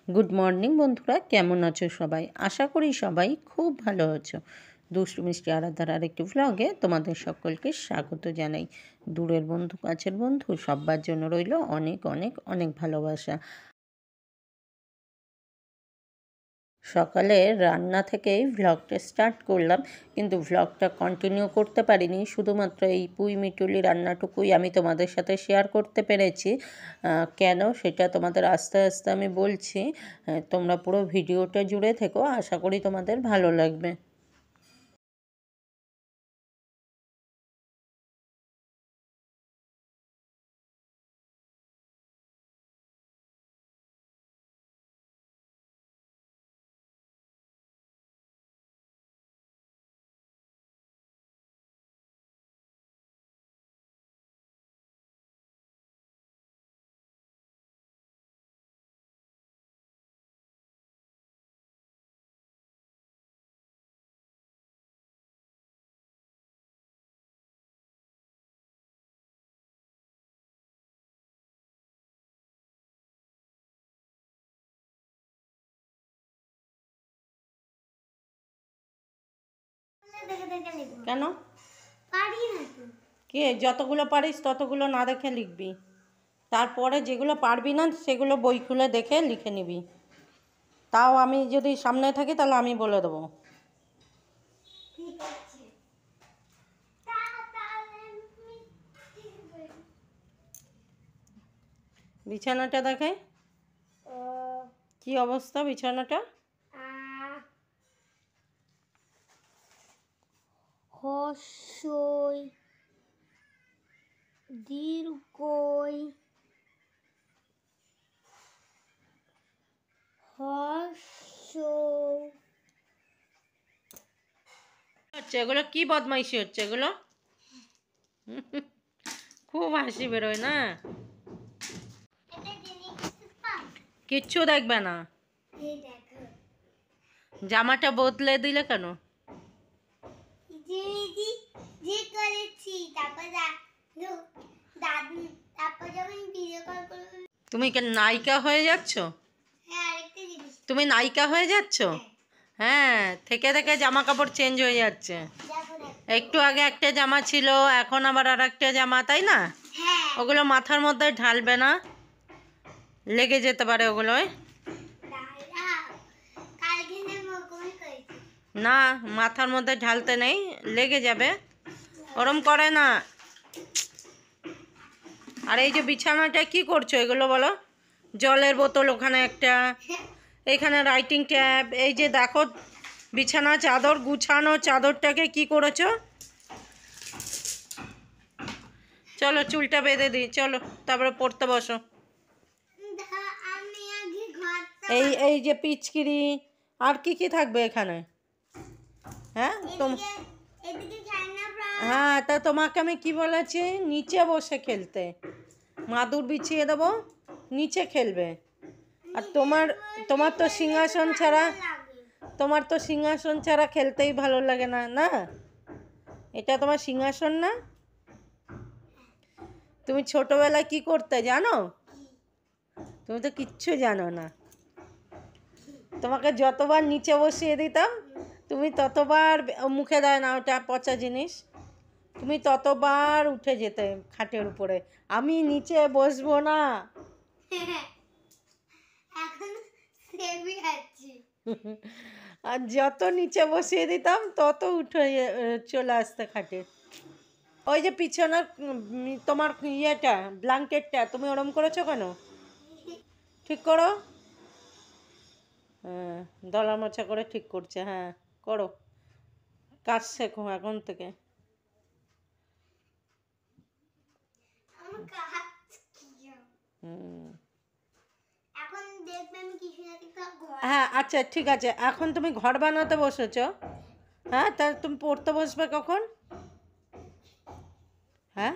Good morning বন্ধুরা, কেমন আছো সবাই? আশা করি সবাই খুব ভালো আছো। দুষ্টু মিষ্টি আরাধ্যার আরেকটি ভ্লগে তোমাদের সকলকে স্বাগত জানাই। দূরের বন্ধু কাছের বন্ধু সবার জন্য রইল অনেক অনেক অনেক ভালোবাসা। সকালে রান্না থেকেই ভ্লগটা স্টার্ট করলাম, কিন্তু ভ্লগটা কন্টিনিউ করতে পারিনি। শুধুমাত্র এই পুঁই মিটুলি রান্নাটুকুই আমি তোমাদের সাথে শেয়ার করতে পেরেছি। কেন সেটা তোমাদের আস্তে আস্তে আমি বলছি। তোমরা পুরো ভিডিওটা জুড়ে থেকো, আশা করি তোমাদের ভালো লাগবে। কেন? কে যতগুলো পারিস ততগুলো না দেখে লিখবি, তারপরে যেগুলো পারবি না সেগুলো বই খুলে দেখে লিখে নিবি। তাও আমি যদি সামনে থাকি তাহলে আমি বলে দেবো। বিছানাটা দেখে কি অবস্থা বিছানাটা? হর্ষই দীর্ঘই হর্ষ হচ্ছে এগুলো কি বদমাইশি হচ্ছে এগুলো? খুব হাসি বেরোয় না, কিচ্ছু দেখবে না। জামাটা বদলে দিলে কেন? তুমি কি নায়িকা হয়ে যাচ্ছ? তুমি নায়িকা হয়ে যাচ্ছ? হ্যাঁ, থেকে থেকে জামা কাপড় চেঞ্জ হয়ে যাচ্ছে। একটু আগে একটা জামা ছিল, এখন আবার আর একটা জামা, তাই না? ওগুলো মাথার মধ্যে ঢালবে না, লেগে যেতে পারে ওগুলোয়। না, মাথার মধ্যে ঢালতে নেই, লেগে যাবে, ওরম করে না। আর এই যে বিছানাটা কি করছো এগুলো বলো? জলের বোতল ওখানে একটা, এখানে রাইটিং ট্যাব, এই যে দেখো বিছানা চাদর গুছানো, চাদরটাকে কি করেছো? চলো চুলটা বেঁধে দিই, চলো তারপরে পড়তে বসো। এই এই যে পিচকিরি, আর কি কি থাকবে এখানে? হ্যাঁ হ্যাঁ, তা তোমাকে আমি কি বলেছি? নিচে বসে খেলতে, মাদুর বিছিয়ে দেবো, নিচে খেলবে। আর তোমার তো সিংহাসন ছাড়া, খেলতেই ভালো লাগে না, না? এটা তোমার সিংহাসন না? তুমি ছোটবেলায় কি করতে জানো? তুমি তো কিচ্ছু জানো না। তোমাকে যতবার নিচে বসিয়ে দিতাম, তুমি ততবার, মুখে দেয় না, ওটা পচা জিনিস, তুমি ততবার উঠে যেতে খাটের উপরে। আমি নিচে বসবো না। আর যত নিচে বসিয়ে দিতাম তত উঠে চলে আসতে খাটে। ওই যে পিছনের তোমার ইয়েটা, ব্ল্যাঙ্কেটটা তুমি ওরম করেছো কেন? ঠিক করো। হ্যাঁ, দলা মোছা করে ঠিক করছে। হ্যাঁ, করো, কাজ শেখো এখন থেকে। হ্যাঁ আচ্ছা ঠিক আছে, এখন তুমি ঘর বানাতে বসেছো। হ্যাঁ, তা তুমি পড়তে বসবে কখন? হ্যাঁ,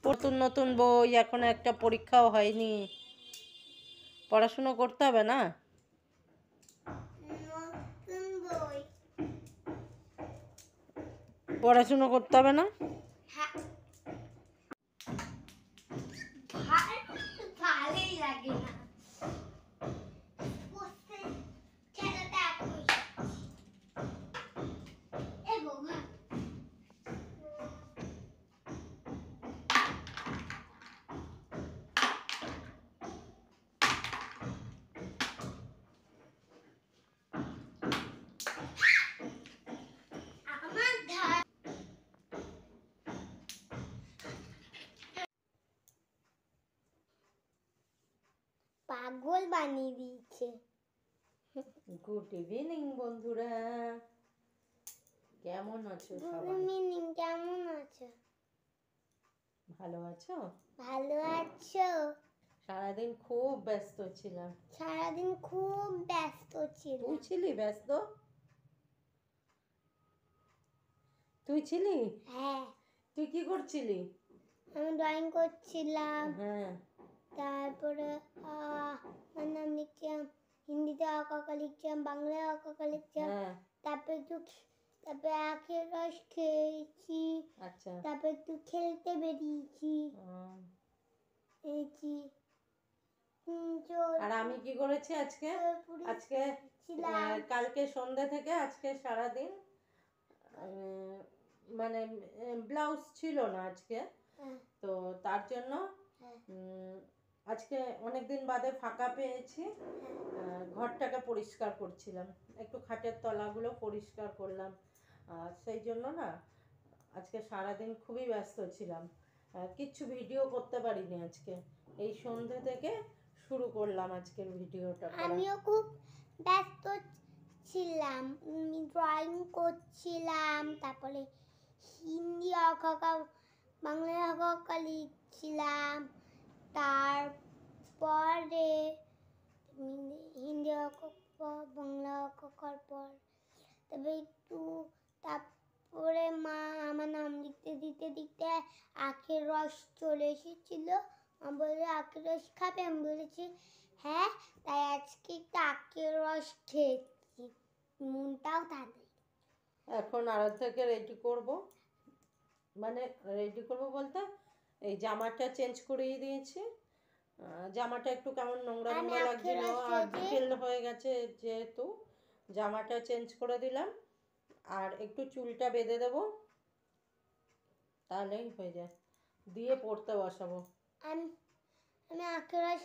নতুন নতুন বই, এখন একটা পরীক্ষাও হয়নি, পড়াশুনো করতে হবে না? পড়াশুনো করতে হবে না? আমার ধার পাগল বানিয়ে দিয়েছে। গুড ইভিনিং বন্ধুরা, কেমন আছো গুড সবাই? ইভিনিং, কেমন আছো? ভালো আছো? ভালো আছো? সারাদিন খুব ব্যস্ত ছিলাম। সারাদিন খুব ব্যস্ত ছিল। তুই ছিলি ব্যস্ত? তুই ছিলি? হ্যাঁ, তুই কি করছিলি? আমি ড্রয়িং করছিলাম, হ্যাঁ, তারপরে নাম লিখছিলাম, হিন্দিতে আঁকা লিখছিলাম, বাংলায় আঁকা লিখছিলাম, হ্যাঁ, তারপরে আখের রস খেয়েছি, আচ্ছা। তারপরে একটু খেলতে বেরিয়েছি। এইছি আর আমি কি করেছি আজকে? আজকে কালকে সন্ধ্যা থেকে আজকে সারাদিন মানে ব্লাউজ ছিল না আজকে, তো তার জন্য আজকে অনেকদিন বাদে ফাঁকা পেয়েছি, ঘরটাকে পরিষ্কার করছিলাম, একটু খাটের তলাগুলো পরিষ্কার করলাম। সেই জন্য না আজকে সারাদিন খুবই ব্যস্ত ছিলাম, কিচ্ছু ভিডিও করতে পারিনি আজকে। এই সন্ধ্যে থেকে শুরু করলাম আজকের ভিডিওটা। আমিও খুব ব্যস্ত ছিলাম, ড্রয়িং করছিলাম, তারপরে হিন্দি আঁকা বাংলা আঁকা লিখছিলাম, তারপরে হিন্দি আঁকা বাংলা আঁকার পর তারপরে তারপরে মা আমার নাম লিখতে দিতে আখের রস চলে এসেছিল। মা বললো আখের রস খাবে, আমি বলেছি হ্যাঁ, তাই আজকে একটু আখের রস খেয়েছি, মনটাও ঠান্ডা। এখন আরাধ্যাকে রেডি করব, মানে রেডি করব বলতে এই জামাটা চেঞ্জ করিয়ে দিয়েছি। জামাটা একটু কেমন নোংরা নোংরা লাগছিল আর বিকেল হয়ে গেছে যেহেতু, জামাটা চেঞ্জ করে দিলাম আর একটু চুলটা বেঁধে দেবো, তাহলেই হয়ে যায়, দিয়ে পড়তে বসাবো। আমি আখের রস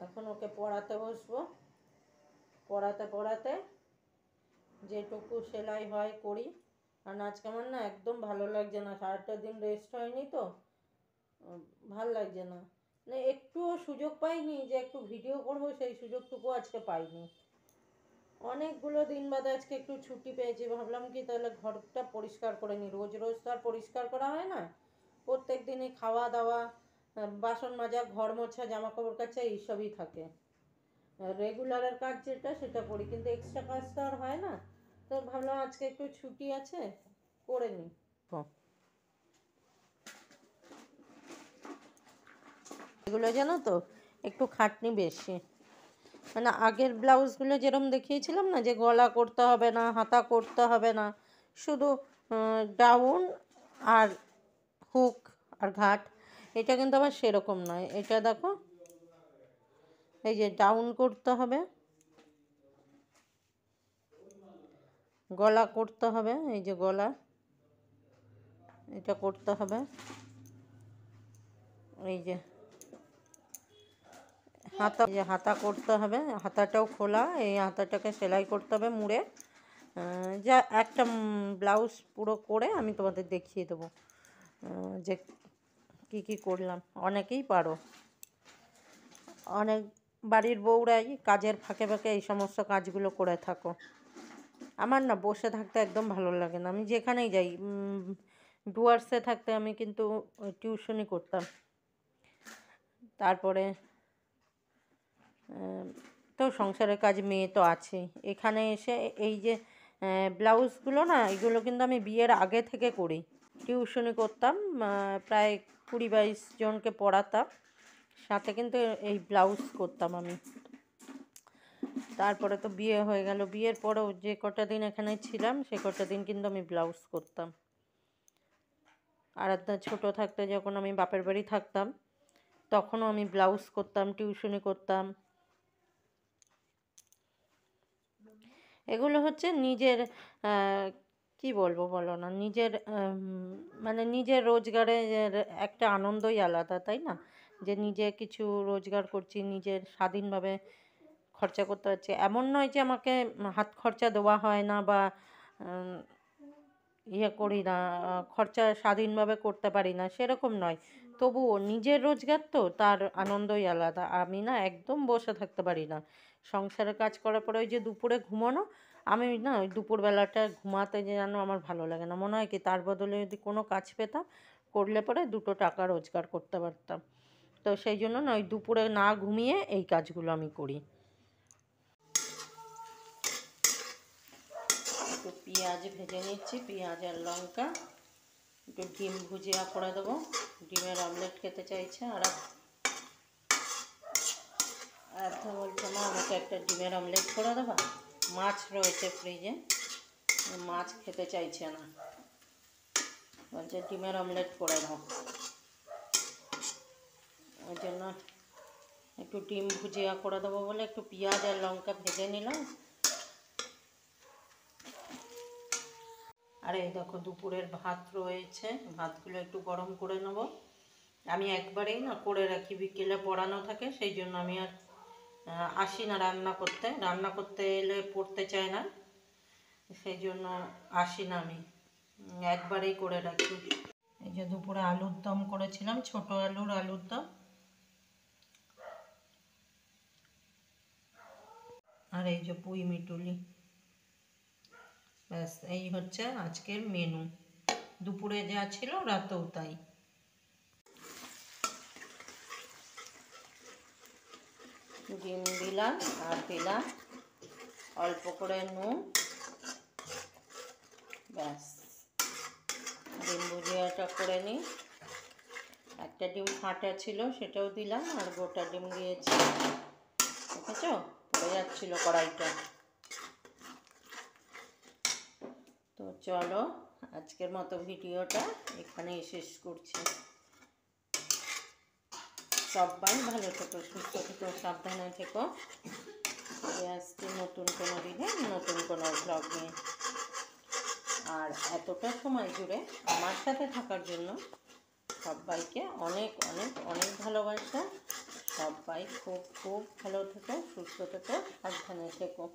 এখন ওকে পড়াতে বসবো, পড়াতে যেটুকু সেলাই হয় করি। আর আজকে আমার না একদম ভালো লাগছে না, সারাটা দিন রেস্ট হয়নি তো, ভাল লাগছে না, মানে একটুও সুযোগ পাইনি যে একটু ভিডিও করবো, সেই সুযোগটুকু আজকে পাইনি। অনেকগুলো দিন বাদে আজকে একটু ছুটি পেয়েছি, ভাবলাম কি তাহলে ঘরটা পরিষ্কার করে নিই, রোজ রোজ তো আর পরিষ্কার করা হয় না, প্রত্যেক দিনই খাওয়া দাওয়া, বাসন মাজা, ঘর মোছা, জামা কাপড় কাচা এইসবই থাকে। রেগুলারের কাজ যেটা সেটা করি, কিন্তু এক্সট্রা কাজ তো আর হয় না, তো ভাবলাম আজকে একটু ছুটি আছে করে নিই। এগুলো জানো তো একটু খাটনি বেশি, মানে আগের ব্লাউজগুলো যেরকম দেখিয়েছিলাম না যে গলা করতে হবে না, হাতা করতে হবে না, শুধু ডাউন আর হুক আর ঘাট, এটা কিন্তু আবার সেরকম নয়। এটা দেখো, এই যে ডাউন করতে হবে, গলা করতে হবে, এই যে গলা এটা করতে হবে, এই যে হাতা, যে হাতা করতে হবে, হাতাটাও খোলা, এই হাতাটাকে সেলাই করতে হবে মুড়ে। যা একটা ব্লাউজ পুরো করে আমি তোমাদের দেখিয়ে দেবো যে কি কি করলাম। অনেকেই পারো, অনেক বাড়ির বউরাই কাজের ফাঁকে ফাঁকে এই সমস্ত কাজগুলো করে থাকো। আমার না বসে থাকতে একদম ভালো লাগে না, আমি যেখানেই যাই, ডুয়ার্সে থাকতে আমি কিন্তু টিউশনি করতাম, তারপরে তো সংসারের কাজ, মেয়ে তো আছেই, এখানে এসে এই যে ব্লাউজগুলো না, এগুলো কিন্তু আমি বিয়ের আগে থেকে করি, টিউশনি করতাম, প্রায় 20-22 জনকে পড়াতাম, সাথে কিন্তু এই ব্লাউজ করতাম আমি। তারপরে তো বিয়ে হয়ে গেল, বিয়ের পরেও যে কটা দিন এখানে ছিলাম সে কটা দিন কিন্তু আমি ব্লাউজ করতাম। আরাধ্যা ছোট থাকতে যখন আমি বাপের বাড়ি থাকতাম তখনও আমি ব্লাউজ করতাম, টিউশনি করতাম। এগুলো হচ্ছে নিজের কি বলবো বলো না, নিজের মানে নিজের রোজগারের একটা আনন্দই আলাদা, তাই না? যে নিজে কিছু রোজগার করছি, নিজের স্বাধীনভাবে খরচা করতে পারছি। এমন নয় যে আমাকে হাত খরচা দেওয়া হয় না বা উম, ইয়ে করি না, খরচা স্বাধীনভাবে করতে পারি না, সেরকম নয়। তবুও নিজের রোজগার তো তার আনন্দই আলাদা। আমি না একদম বসে থাকতে পারি না সংসারের কাজ করার পরে। ওই যে দুপুরে ঘুমানো, আমি না ওই দুপুরবেলাটা ঘুমাতে যে যেন আমার ভালো লাগে না। মনে হয় কি তার বদলে যদি কোনো কাজ পেতাম, করলে পরে দুটো টাকা রোজগার করতে পারতাম। তো সেই জন্য না ওই দুপুরে না ঘুমিয়ে এই কাজগুলো আমি করি। একটু পেঁয়াজ ভেজে নিচ্ছি, পেঁয়াজ আর লঙ্কা। একটু ডিম ভুজিয়া করে দেবো, ডিমের অমলেট খেতে চাইছে। আর তো বলছে মা আমাকে একটা ডিমের অমলেট করে দেবা। মাছ রয়েছে ফ্রিজে, মাছ খেতে চাইছে না, বলছে ডিমের অমলেট করে দাও। ওই জন্য একটু ডিম ভুজিয়া করে দেবো বলে একটু পেঁয়াজ আর লঙ্কা ভেজে নিলাম। আর এই দেখো দুপুরের ভাত রয়েছে, ভাতগুলো একটু গরম করে নেব। আমি একবারেই না করে রাখি, বিকেলে পড়ানো থাকে, সেই জন্য আমি আর আসি না রান্না করতে এলে পড়তে চায় না, সেই জন্য আসি না আমি, একবারেই করে রাখি। এই যে দুপুরে আলুর দম করেছিলাম, ছোট আলুর দম। আর এই যে পুঁই মিটুলি। ব্যাস এই হচ্ছে আজকের মেনু। দুপুরে যা ছিল রাতেও তাই। ডিম দিলাম আর দিলাম অল্প করে নুন। ব্যাস ডিম ভুজিয়াটা করে নিই। একটা ডিম ফাটা ছিল সেটাও দিলাম, আর গোটা ডিম দিয়েছি। দেখেছো পড়ে যাচ্ছিল কড়াইটা। তো চলো আজকের মতো ভিডিওটা এখানেই শেষ করছি। সবাই ভালো থেকো, সুস্থ থেকো, সাবধানে থেকো। আসছি নতুন কোনো দিনে নতুন কোনো ব্লগ নিয়ে। আর এতটা সময় জুড়ে আমার সাথে থাকার জন্য সবাইকে অনেক অনেক অনেক ভালোবাসা। সবাই খুব খুব ভালো থেকো, সুস্থ থেকো, সাবধানে থেকো।